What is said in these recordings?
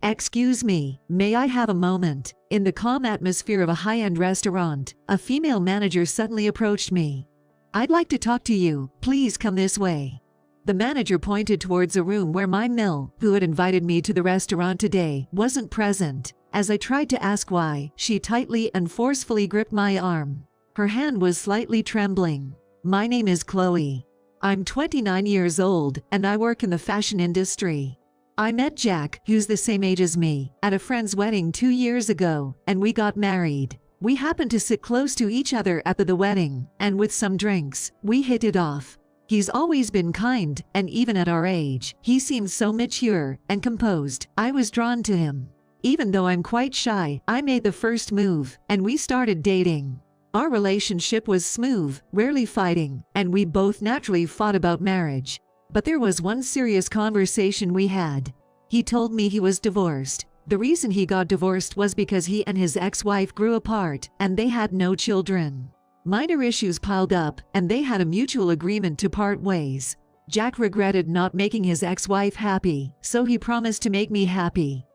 "Excuse me, may I have a moment?" In the calm atmosphere of a high-end restaurant, a female manager suddenly approached me. "I'd like to talk to you, please come this way." The manager pointed towards a room where my Mill, who had invited me to the restaurant today, wasn't present. As I tried to ask why, she tightly and forcefully gripped my arm. Her hand was slightly trembling. "My name is Chloe. I'm 29 years old, and I work in the fashion industry. I met Jack, who's the same age as me, at a friend's wedding 2 years ago, and we got married. We happened to sit close to each other at the wedding, and with some drinks, we hit it off. He's always been kind, and even at our age, he seems so mature and composed. I was drawn to him. Even though I'm quite shy, I made the first move, and we started dating. Our relationship was smooth, rarely fighting, and we both naturally fought about marriage. But there was one serious conversation we had. He told me he was divorced. The reason he got divorced was because he and his ex-wife grew apart, and they had no children. Minor issues piled up, and they had a mutual agreement to part ways. Jack regretted not making his ex-wife happy, so he promised to make me happy.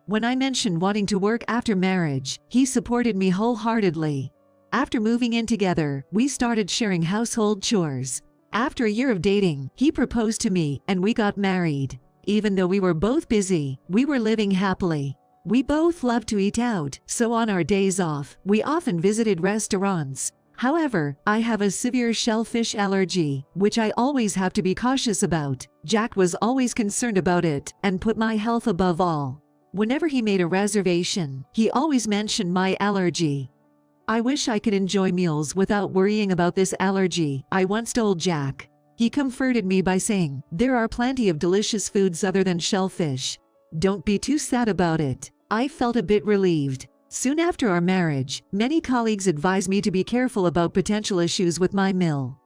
When I mentioned wanting to work after marriage, he supported me wholeheartedly. After moving in together, we started sharing household chores. After a year of dating, he proposed to me, and we got married. Even though we were both busy, we were living happily. We both loved to eat out, so on our days off, we often visited restaurants. However, I have a severe shellfish allergy, which I always have to be cautious about. Jack was always concerned about it, and put my health above all. Whenever he made a reservation, he always mentioned my allergy. "I wish I could enjoy meals without worrying about this allergy," I once told Jack. He comforted me by saying, "There are plenty of delicious foods other than shellfish. Don't be too sad about it." I felt a bit relieved. Soon after our marriage, many colleagues advised me to be careful about potential issues with my Mill.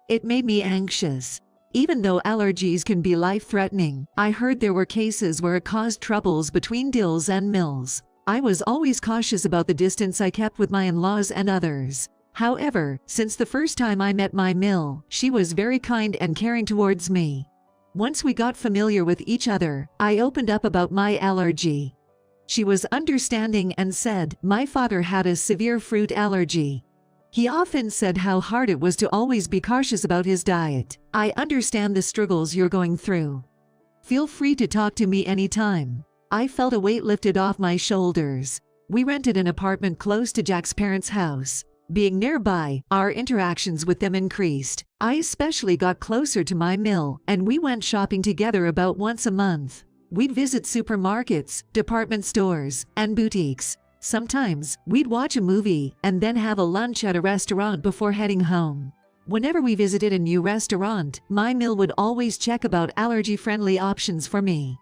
It made me anxious. Even though allergies can be life-threatening, I heard there were cases where it caused troubles between Dills and Mills. I was always cautious about the distance I kept with my in-laws and others. However, since the first time I met my Mill, she was very kind and caring towards me. Once we got familiar with each other, I opened up about my allergy. She was understanding and said, "My father had a severe fruit allergy. He often said how hard it was to always be cautious about his diet. I understand the struggles you're going through. Feel free to talk to me anytime." I felt a weight lifted off my shoulders. We rented an apartment close to Jack's parents' house. Being nearby, our interactions with them increased. I especially got closer to my Mill, and we went shopping together about once a month. We'd visit supermarkets, department stores, and boutiques. Sometimes, we'd watch a movie and then have a lunch at a restaurant before heading home. Whenever we visited a new restaurant, my Mill would always check about allergy-friendly options for me.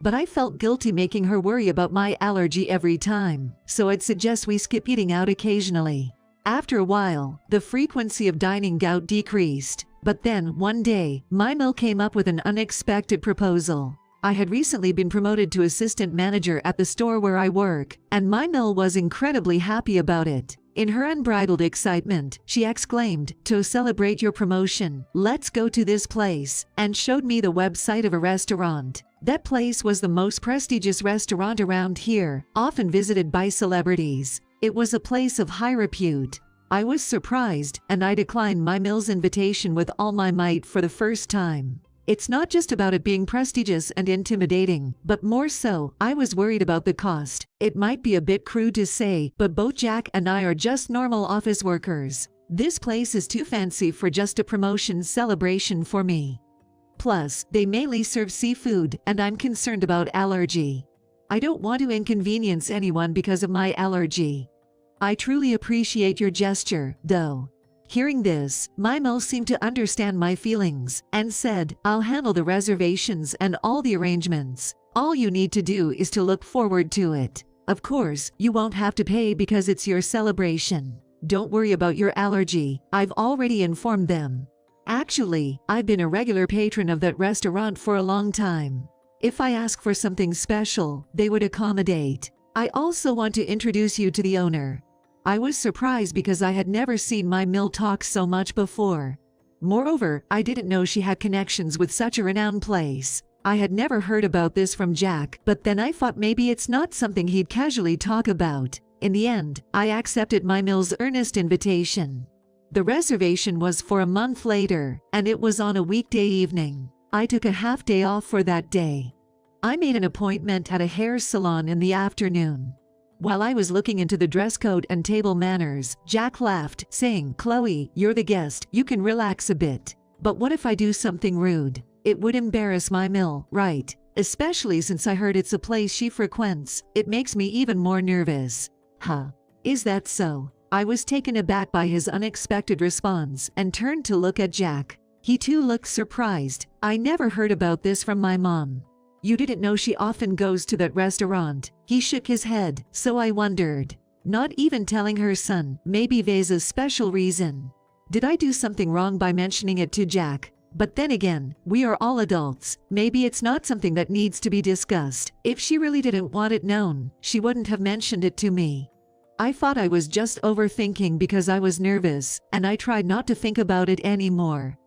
But I felt guilty making her worry about my allergy every time, so I'd suggest we skip eating out occasionally. After a while, the frequency of dining out decreased. But then, one day, my Mill came up with an unexpected proposal. I had recently been promoted to assistant manager at the store where I work, and my Mill was incredibly happy about it. In her unbridled excitement, she exclaimed, "To celebrate your promotion, let's go to this place," and showed me the website of a restaurant. That place was the most prestigious restaurant around here, often visited by celebrities. It was a place of high repute. I was surprised, and I declined my Mill's invitation with all my might for the first time. It's not just about it being prestigious and intimidating, but more so, I was worried about the cost. It might be a bit crude to say, but both Jack and I are just normal office workers. This place is too fancy for just a promotion celebration for me. Plus, they mainly serve seafood, and I'm concerned about allergy. I don't want to inconvenience anyone because of my allergy. I truly appreciate your gesture, though. Hearing this, my Mill seemed to understand my feelings, and said, "I'll handle the reservations and all the arrangements. All you need to do is to look forward to it. Of course, you won't have to pay because it's your celebration. Don't worry about your allergy, I've already informed them. Actually, I've been a regular patron of that restaurant for a long time. If I ask for something special, they would accommodate. I also want to introduce you to the owner." I was surprised because I had never seen my Mill talk so much before. Moreover, I didn't know she had connections with such a renowned place. I had never heard about this from Jack, but then I thought maybe it's not something he'd casually talk about. In the end, I accepted my Mill's earnest invitation. The reservation was for a month later, and it was on a weekday evening. I took a half day off for that day. I made an appointment at a hair salon in the afternoon. While I was looking into the dress code and table manners, Jack laughed, saying, "Chloe, you're the guest, you can relax a bit. But what if I do something rude? It would embarrass my Mill, right? Especially since I heard it's a place she frequents. It makes me even more nervous." Huh. Is that so? I was taken aback by his unexpected response and turned to look at Jack. He too looked surprised. "I never heard about this from my mom." "You didn't know she often goes to that restaurant?" He shook his head, so I wondered. Not even telling her son, maybe there's a special reason. Did I do something wrong by mentioning it to Jack? But then again, we are all adults. Maybe it's not something that needs to be discussed. If she really didn't want it known, she wouldn't have mentioned it to me. I thought I was just overthinking because I was nervous, and I tried not to think about it anymore.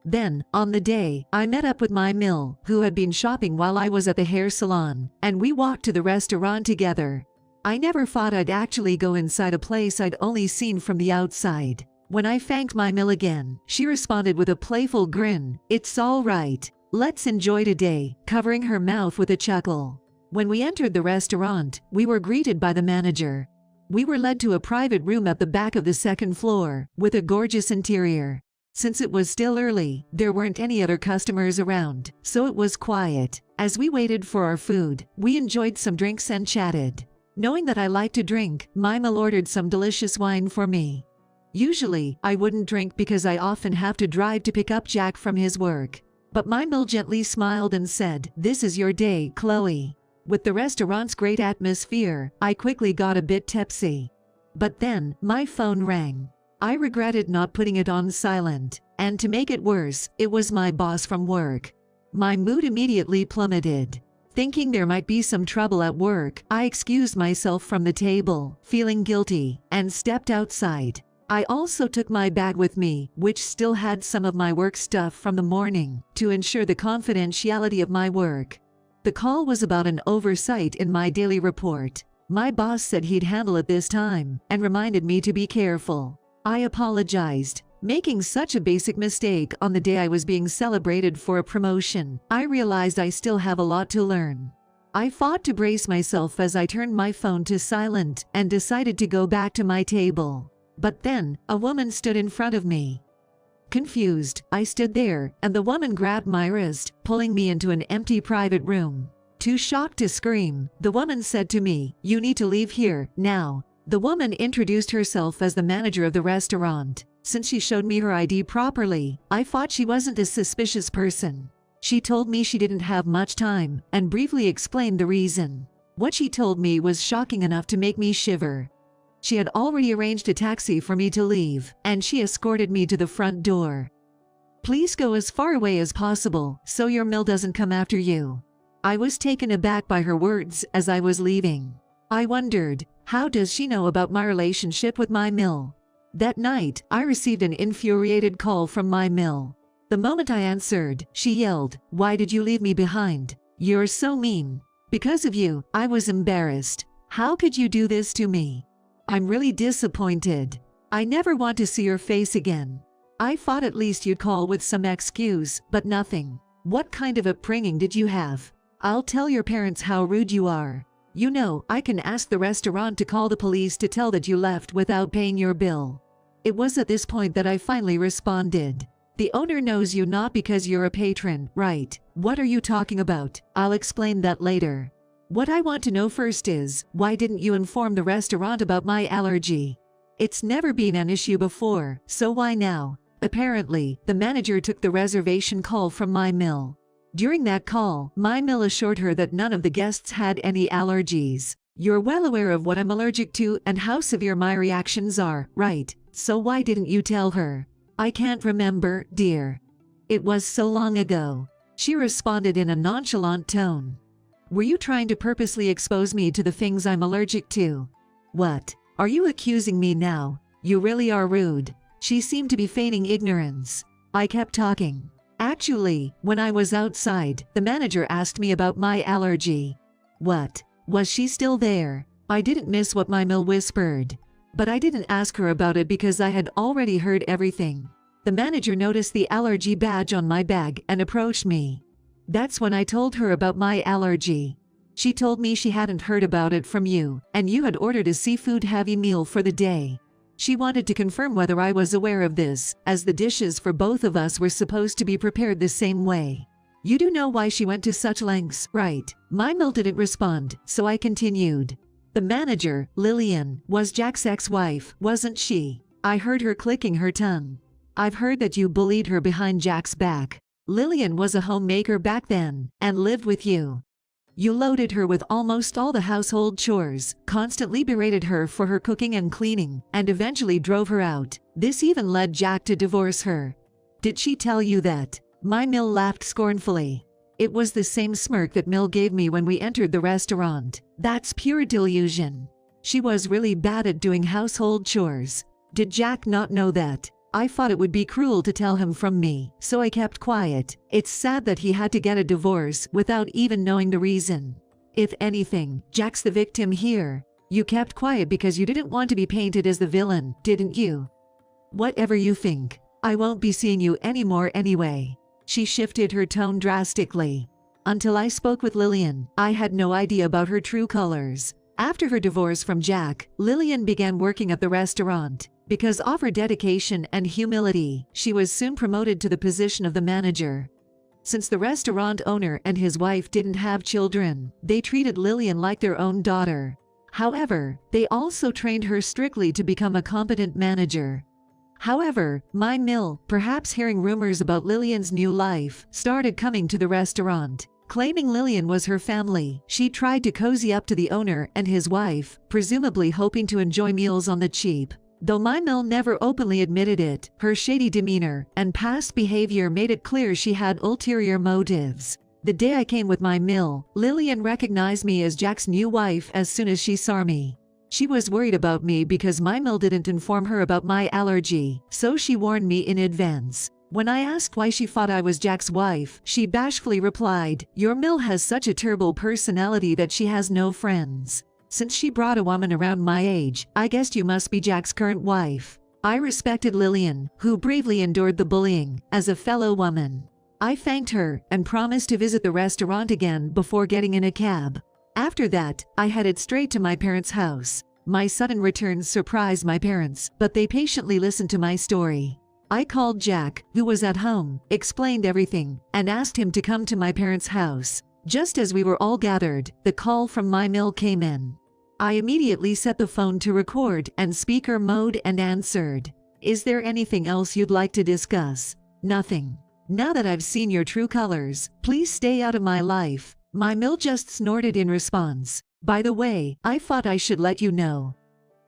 Then, on the day, I met up with my Mill, who had been shopping while I was at the hair salon, and we walked to the restaurant together. I never thought I'd actually go inside a place I'd only seen from the outside. When I thanked my Mill again, she responded with a playful grin. "It's all right. Let's enjoy today," covering her mouth with a chuckle. When we entered the restaurant, we were greeted by the manager. We were led to a private room at the back of the second floor, with a gorgeous interior. Since it was still early, there weren't any other customers around, so it was quiet. As we waited for our food, we enjoyed some drinks and chatted. Knowing that I like to drink, my Mill ordered some delicious wine for me. Usually, I wouldn't drink because I often have to drive to pick up Jack from his work. But my Mill gently smiled and said, "This is your day, Chloe." With the restaurant's great atmosphere, I quickly got a bit tipsy. But then, my phone rang. I regretted not putting it on silent, and to make it worse, it was my boss from work. My mood immediately plummeted. Thinking there might be some trouble at work, I excused myself from the table, feeling guilty, and stepped outside. I also took my bag with me, which still had some of my work stuff from the morning, to ensure the confidentiality of my work. The call was about an oversight in my daily report. My boss said he'd handle it this time, and reminded me to be careful. I apologized. Making such a basic mistake on the day I was being celebrated for a promotion, I realized I still have a lot to learn. I fought to brace myself as I turned my phone to silent and decided to go back to my table. But then, a woman stood in front of me. Confused, I stood there, and the woman grabbed my wrist, pulling me into an empty private room. Too shocked to scream, the woman said to me, "You need to leave here, now." The woman introduced herself as the manager of the restaurant. Since she showed me her ID properly, I thought she wasn't a suspicious person. She told me she didn't have much time, and briefly explained the reason. What she told me was shocking enough to make me shiver. She had already arranged a taxi for me to leave, and she escorted me to the front door. "Please go as far away as possible, so your Mill doesn't come after you." I was taken aback by her words as I was leaving. I wondered, how does she know about my relationship with my Mill? That night, I received an infuriated call from my Mill. The moment I answered, she yelled, "Why did you leave me behind? You're so mean." "Because of you, I was embarrassed. How could you do this to me? I'm really disappointed. I never want to see your face again." I thought at least you'd call with some excuse, but nothing. "What kind of upbringing did you have? I'll tell your parents how rude you are. You know, I can ask the restaurant to call the police to tell that you left without paying your bill." It was at this point that I finally responded. "The owner knows you not because you're a patron, right? What are you talking about? I'll explain that later. What I want to know first is, why didn't you inform the restaurant about my allergy? It's never been an issue before, so why now?" Apparently, the manager took the reservation call from my Mill. During that call, my Mill assured her that none of the guests had any allergies. "You're well aware of what I'm allergic to and how severe my reactions are, right? So why didn't you tell her?" "I can't remember, dear. It was so long ago," she responded in a nonchalant tone. "Were you trying to purposely expose me to the things I'm allergic to?" "What? Are you accusing me now? You really are rude." She seemed to be feigning ignorance. I kept talking. Actually, when I was outside, the manager asked me about my allergy. What? Was she still there? I didn't miss what my mill whispered. But I didn't ask her about it because I had already heard everything. The manager noticed the allergy badge on my bag and approached me. That's when I told her about my allergy. She told me she hadn't heard about it from you, and you had ordered a seafood-heavy meal for the day. She wanted to confirm whether I was aware of this, as the dishes for both of us were supposed to be prepared the same way. You do know why she went to such lengths, right? My mill didn't respond, so I continued. The manager, Lillian, was Jack's ex-wife, wasn't she? I heard her clicking her tongue. I've heard that you bullied her behind Jack's back. Lillian was a homemaker back then, and lived with you. You loaded her with almost all the household chores, constantly berated her for her cooking and cleaning, and eventually drove her out. This even led Jack to divorce her. Did she tell you that? My mill laughed scornfully. It was the same smirk that Mill gave me when we entered the restaurant. That's pure delusion. She was really bad at doing household chores. Did Jack not know that? I thought it would be cruel to tell him from me, so I kept quiet. It's sad that he had to get a divorce without even knowing the reason. If anything, Jack's the victim here. You kept quiet because you didn't want to be painted as the villain, didn't you? Whatever you think, I won't be seeing you anymore anyway. She shifted her tone drastically. Until I spoke with Lillian, I had no idea about her true colors. After her divorce from Jack, Lillian began working at the restaurant. Because of her dedication and humility, she was soon promoted to the position of the manager. Since the restaurant owner and his wife didn't have children, they treated Lillian like their own daughter. However, they also trained her strictly to become a competent manager. However, my mill, perhaps hearing rumors about Lillian's new life, started coming to the restaurant. Claiming Lillian was her family, she tried to cozy up to the owner and his wife, presumably hoping to enjoy meals on the cheap. Though my mill never openly admitted it, her shady demeanor and past behavior made it clear she had ulterior motives. The day I came with my mill, Lillian recognized me as Jack's new wife as soon as she saw me. She was worried about me because my mill didn't inform her about my allergy, so she warned me in advance. When I asked why she thought I was Jack's wife, she bashfully replied, "Your mill has such a terrible personality that she has no friends. Since she brought a woman around my age, I guessed you must be Jack's current wife." I respected Lillian, who bravely endured the bullying, as a fellow woman. I thanked her and promised to visit the restaurant again before getting in a cab. After that, I headed straight to my parents' house. My sudden return surprised my parents, but they patiently listened to my story. I called Jack, who was at home, explained everything, and asked him to come to my parents' house. Just as we were all gathered, the call from my mill came in. I immediately set the phone to record and speaker mode and answered. "Is there anything else you'd like to discuss?" "Nothing. Now that I've seen your true colors, please stay out of my life." My mill just snorted in response. "By the way, I thought I should let you know."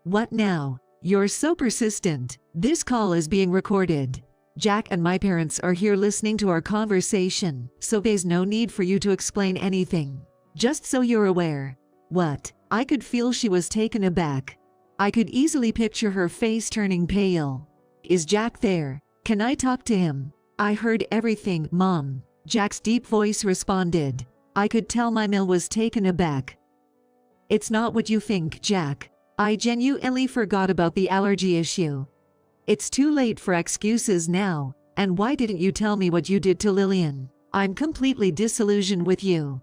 "What now? You're so persistent. This call is being recorded. Jack and my parents are here listening to our conversation, so there's no need for you to explain anything. Just so you're aware." "What?" I could feel she was taken aback. I could easily picture her face turning pale. "Is Jack there? Can I talk to him?" "I heard everything, Mom," Jack's deep voice responded. I could tell my mill was taken aback. "It's not what you think, Jack. I genuinely forgot about the allergy issue. It's too late for excuses now, and why didn't you tell me what you did to Lillian? I'm completely disillusioned with you.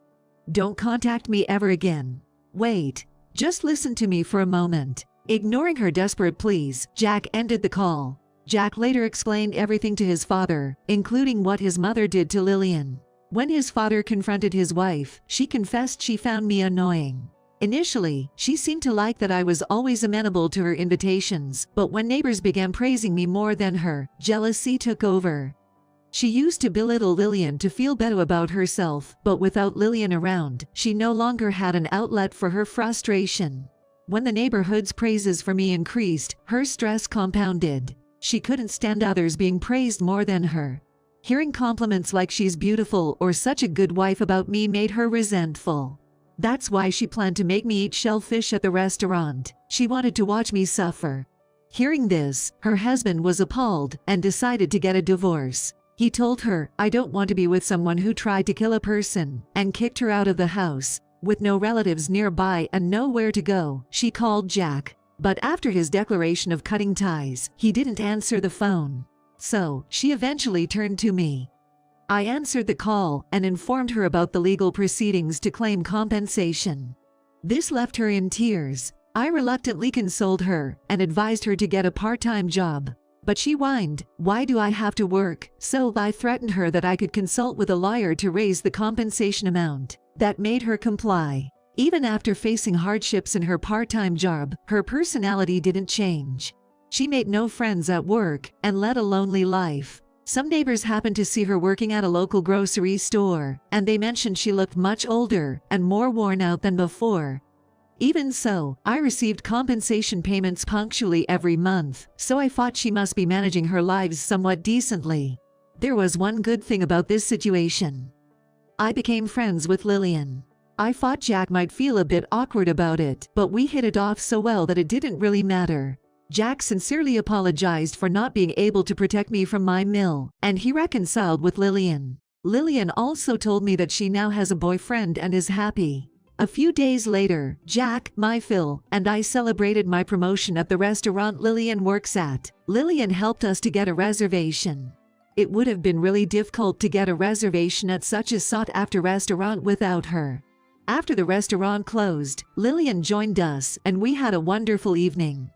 Don't contact me ever again." "Wait, just listen to me for a moment." Ignoring her desperate pleas, Jack ended the call. Jack later explained everything to his father, including what his mother did to Lillian. When his father confronted his wife, she confessed she found me annoying. Initially, she seemed to like that I was always amenable to her invitations, but when neighbors began praising me more than her, jealousy took over. She used to belittle Lillian to feel better about herself, but without Lillian around, she no longer had an outlet for her frustration. When the neighborhood's praises for me increased, her stress compounded. She couldn't stand others being praised more than her. Hearing compliments like she's beautiful or such a good wife about me made her resentful. That's why she planned to make me eat shellfish at the restaurant. She wanted to watch me suffer. Hearing this, her husband was appalled and decided to get a divorce. He told her, "I don't want to be with someone who tried to kill a person," and kicked her out of the house. With no relatives nearby and nowhere to go, she called Jack. But after his declaration of cutting ties, he didn't answer the phone. So, she eventually turned to me. I answered the call and informed her about the legal proceedings to claim compensation. This left her in tears. I reluctantly consoled her and advised her to get a part-time job. But she whined, "Why do I have to work?" So I threatened her that I could consult with a lawyer to raise the compensation amount. That made her comply. Even after facing hardships in her part-time job, her personality didn't change. She made no friends at work and led a lonely life. Some neighbors happened to see her working at a local grocery store, and they mentioned she looked much older and more worn out than before. Even so, I received compensation payments punctually every month, so I thought she must be managing her lives somewhat decently. There was one good thing about this situation. I became friends with Lillian. I thought Jack might feel a bit awkward about it, but we hit it off so well that it didn't really matter. Jack sincerely apologized for not being able to protect me from my mill, and he reconciled with Lillian. Lillian also told me that she now has a boyfriend and is happy. A few days later, Jack, my Phil, and I celebrated my promotion at the restaurant Lillian works at. Lillian helped us to get a reservation. It would have been really difficult to get a reservation at such a sought-after restaurant without her. After the restaurant closed, Lillian joined us and we had a wonderful evening.